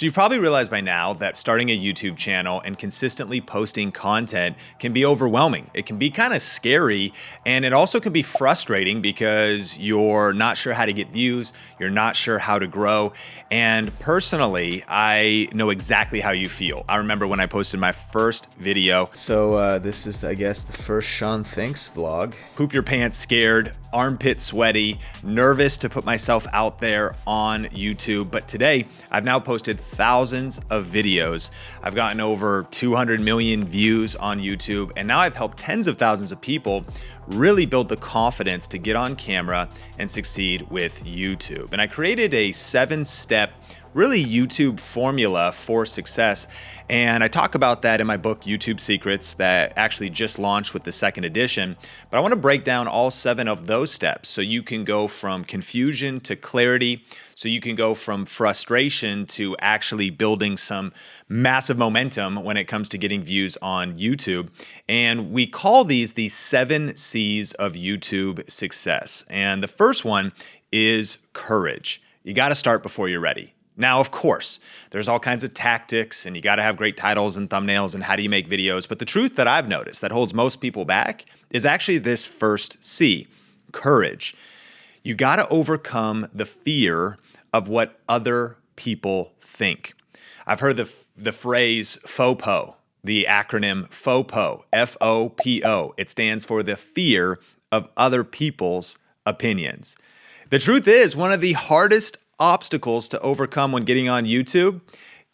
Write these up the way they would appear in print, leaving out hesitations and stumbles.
So you've probably realized by now that starting a YouTube channel and consistently posting content can be overwhelming. It can be kind of scary, and it also can be frustrating because you're not sure how to get views, you're not sure how to grow. And personally, I know exactly how you feel. I remember when I posted my first video. So this is, I guess, the first Sean Thinks vlog. Poop your pants scared, armpit sweaty, nervous to put myself out there on YouTube. But today, I've now posted thousands of videos. I've gotten over 200 million views on YouTube, and now I've helped tens of thousands of people really build the confidence to get on camera and succeed with YouTube. And I created a 7-step really YouTube formula for success. And I talk about that in my book, YouTube Secrets, that actually just launched with the 2nd edition. But I want to break down all 7 of those steps so you can go from confusion to clarity, so you can go from frustration to actually building some massive momentum when it comes to getting views on YouTube. And we call these the 7 C's of YouTube success. And the first one is courage. You got to start before you're ready. Now, of course, there's all kinds of tactics, and you got to have great titles and thumbnails and how do you make videos. But the truth that I've noticed that holds most people back is actually this first C, courage. You got to overcome the fear of what other people think. I've heard the phrase FOPO, the acronym FOPO, F-O-P-O. It stands for the fear of other people's opinions. The truth is, one of the hardest obstacles to overcome when getting on YouTube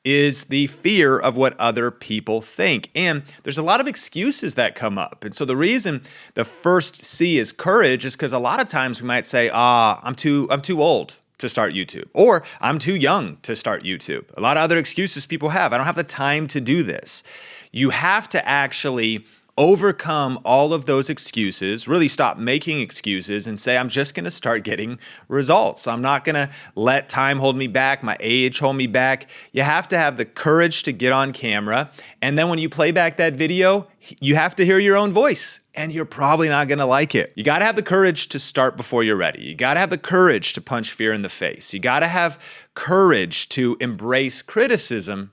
is the fear of what other people think. And there's a lot of excuses that come up. And so the reason the first C is courage is because a lot of times we might say, I'm too old to start YouTube, or I'm too young to start YouTube. A lot of other excuses people have. I don't have the time to do this. You have to actually overcome all of those excuses, really stop making excuses and say, I'm just going to start getting results. I'm not going to let time hold me back, my age hold me back. You have to have the courage to get on camera. And then when you play back that video, you have to hear your own voice, and you're probably not going to like it. You got to have the courage to start before you're ready. You got to have the courage to punch fear in the face. You got to have courage to embrace criticism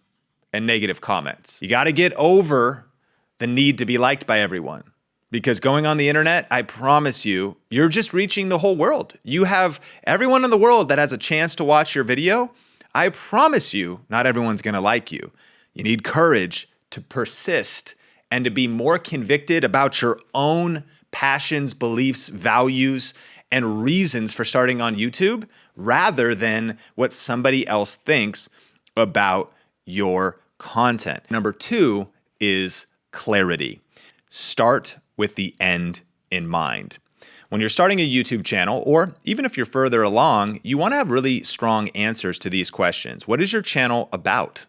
and negative comments. You got to get over the need to be liked by everyone. Because going on the internet, I promise you, you're just reaching the whole world. You have everyone in the world that has a chance to watch your video. I promise you, not everyone's gonna like you. You need courage to persist and to be more convicted about your own passions, beliefs, values, and reasons for starting on YouTube rather than what somebody else thinks about your content. Number 2 is clarity. Start with the end in mind. When you're starting a YouTube channel, or even if you're further along, you want to have really strong answers to these questions. What is your channel about?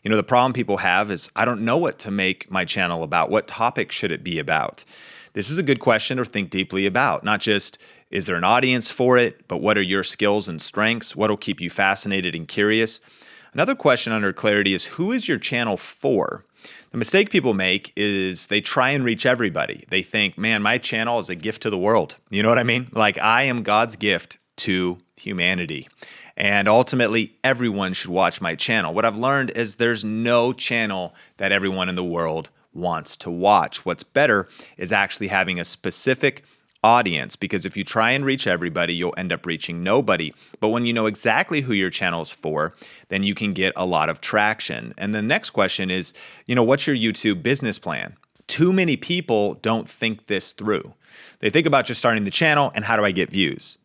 You know, the problem people have is, I don't know what to make my channel about. What topic should it be about? This is a good question to think deeply about. Not just, is there an audience for it, but what are your skills and strengths? What will keep you fascinated and curious? Another question under clarity is, who is your channel for? The mistake people make is they try and reach everybody. They think, man, my channel is a gift to the world. You know what I mean? Like, I am God's gift to humanity. And ultimately, everyone should watch my channel. What I've learned is there's no channel that everyone in the world wants to watch. What's better is actually having a specific audience, because if you try and reach everybody, you'll end up reaching nobody. But when you know exactly who your channel is for, then you can get a lot of traction. And the next question is, what's your YouTube business plan? Too many people don't think this through. They think about just starting the channel and how do I get views?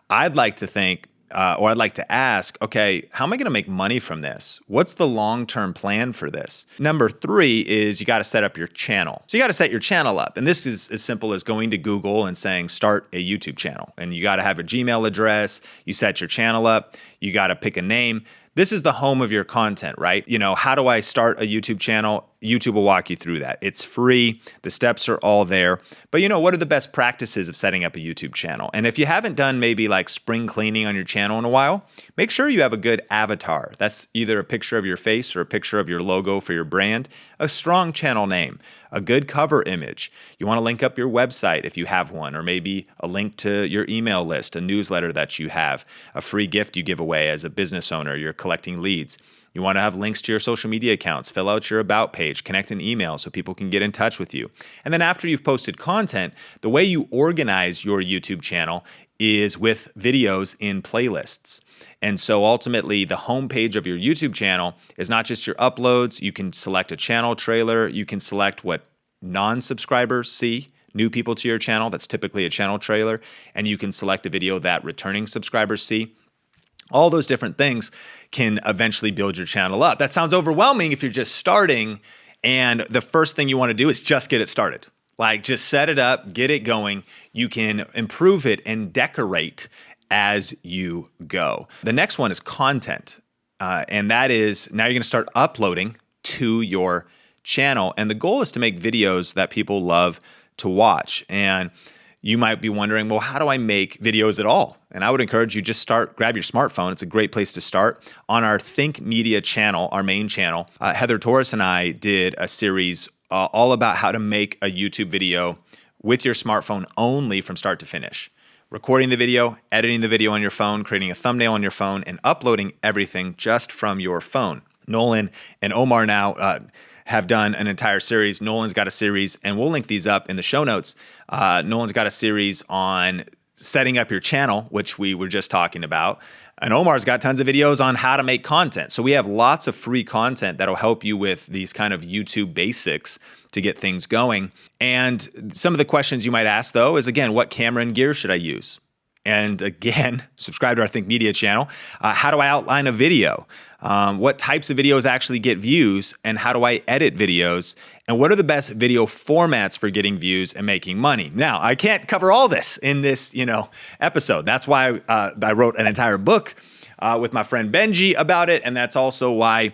I'd like to think, or I'd like to ask, okay, how am I going to make money from this? What's the long-term plan for this? Number 3 is you got to set up your channel. So you got to set your channel up. And this is as simple as going to Google and saying, start a YouTube channel. And you got to have a Gmail address. You set your channel up. You got to pick a name. This is the home of your content, right? How do I start a YouTube channel? YouTube will walk you through that. It's free. The steps are all there. But what are the best practices of setting up a YouTube channel? And if you haven't done maybe like spring cleaning on your channel in a while, make sure you have a good avatar. That's either a picture of your face or a picture of your logo for your brand, a strong channel name, a good cover image. You want to link up your website if you have one, or maybe a link to your email list, a newsletter that you have, a free gift you give away as a business owner, your collecting leads. You want to have links to your social media accounts, fill out your about page, connect an email so people can get in touch with you. And then after you've posted content, the way you organize your YouTube channel is with videos in playlists. And so ultimately, the homepage of your YouTube channel is not just your uploads. You can select a channel trailer. You can select what non-subscribers see, new people to your channel. That's typically a channel trailer. And you can select a video that returning subscribers see. All those different things can eventually build your channel up. That sounds overwhelming if you're just starting, and the first thing you want to do is just get it started. Like, just set it up, get it going. You can improve it and decorate as you go. The next one is content, and that is now you're going to start uploading to your channel, and the goal is to make videos that people love to watch. And you might be wondering, well, how do I make videos at all? And I would encourage you just grab your smartphone. It's a great place to start. On our Think Media channel, our main channel, Heather Torres and I did a series all about how to make a YouTube video with your smartphone only from start to finish. Recording the video, editing the video on your phone, creating a thumbnail on your phone, and uploading everything just from your phone. Nolan and Omar now have done an entire series. Nolan's got a series, and we'll link these up in the show notes. Nolan's got a series on setting up your channel, which we were just talking about. And Omar's got tons of videos on how to make content. So we have lots of free content that'll help you with these kind of YouTube basics to get things going. And some of the questions you might ask, though, is, again, what camera and gear should I use? And again, subscribe to our Think Media channel. How do I outline a video? What types of videos actually get views, and how do I edit videos? And what are the best video formats for getting views and making money? Now, I can't cover all this in this, episode. That's why I wrote an entire book with my friend Benji about it, and that's also why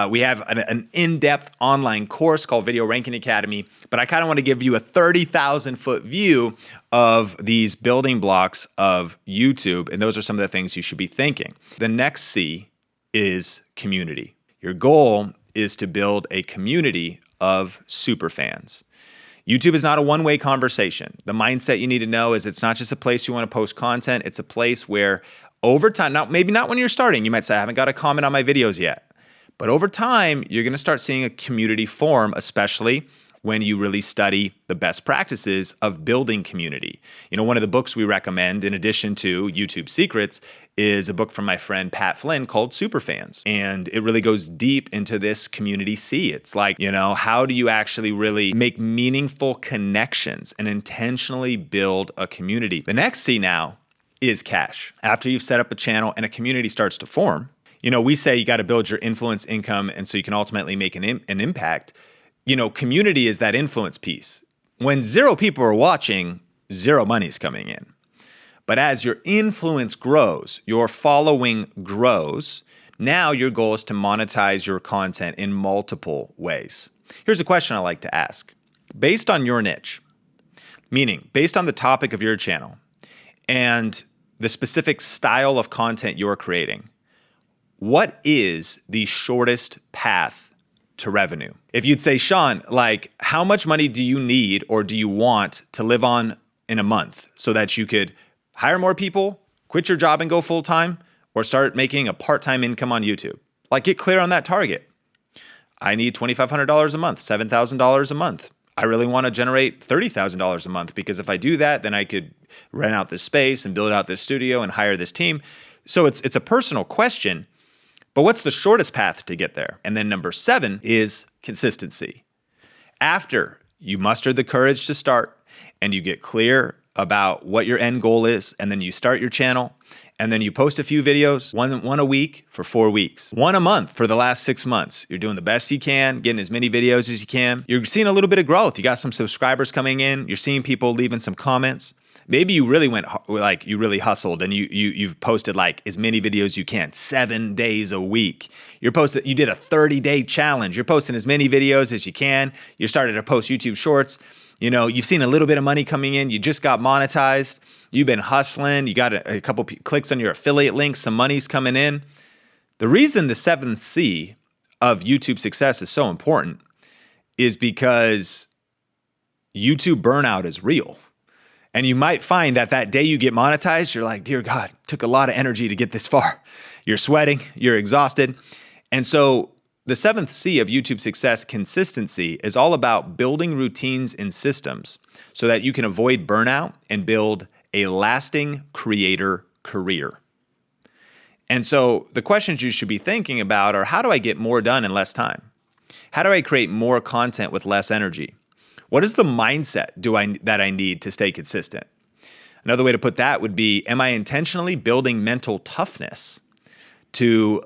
we have an in-depth online course called Video Ranking Academy. But I kind of want to give you a 30,000-foot view of these building blocks of YouTube, and those are some of the things you should be thinking. The next C is community. Your goal is to build a community of superfans. YouTube is not a one-way conversation. The mindset you need to know is it's not just a place you want to post content. It's a place where over time, now maybe not when you're starting, you might say, I haven't got a comment on my videos yet. But over time, you're going to start seeing a community form, especially when you really study the best practices of building community. One of the books we recommend, in addition to YouTube Secrets, is a book from my friend Pat Flynn called SuperFans. And it really goes deep into this community C. It's like, how do you actually really make meaningful connections and intentionally build a community? The next C now is cash. After you've set up a channel and a community starts to form, we say you got to build your influence, income, and so you can ultimately make an impact. Community is that influence piece. When 0 people are watching, 0 money's coming in. But as your influence grows, your following grows, now your goal is to monetize your content in multiple ways. Here's a question I like to ask. Based on your niche, meaning based on the topic of your channel and the specific style of content you're creating, what is the shortest path to revenue? If you'd say, Sean, how much money do you need or do you want to live on in a month so that you could hire more people, quit your job and go full time, or start making a part-time income on YouTube? Get clear on that target. I need $2,500 a month, $7,000 a month. I really want to generate $30,000 a month, because if I do that, then I could rent out this space and build out this studio and hire this team. So it's a personal question. But what's the shortest path to get there? And then number 7 is consistency. After you muster the courage to start and you get clear about what your end goal is, and then you start your channel, and then you post a few videos, one a week for 4 weeks, 1 a month for the last 6 months. You're doing the best you can, getting as many videos as you can. You're seeing a little bit of growth. You got some subscribers coming in. You're seeing people leaving some comments. Maybe you really you really hustled and you've posted as many videos as you can, 7 days a week. You did a 30-day challenge. You're posting as many videos as you can. You started to post YouTube Shorts. You've seen a little bit of money coming in. You just got monetized. You've been hustling. You got a couple clicks on your affiliate links. Some money's coming in. The reason the 7th C of YouTube success is so important is because YouTube burnout is real. And you might find that that day you get monetized, you're like, dear God, took a lot of energy to get this far. You're sweating, you're exhausted. And so the 7th C of YouTube success, consistency, is all about building routines and systems so that you can avoid burnout and build a lasting creator career. And so the questions you should be thinking about are, how do I get more done in less time? How do I create more content with less energy? What is the mindset that I need to stay consistent? Another way to put that would be, am I intentionally building mental toughness to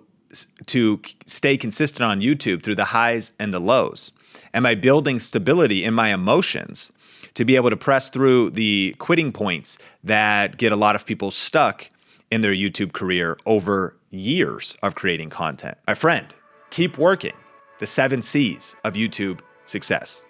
stay consistent on YouTube through the highs and the lows? Am I building stability in my emotions to be able to press through the quitting points that get a lot of people stuck in their YouTube career over years of creating content? My friend, keep working the 7 C's of YouTube success.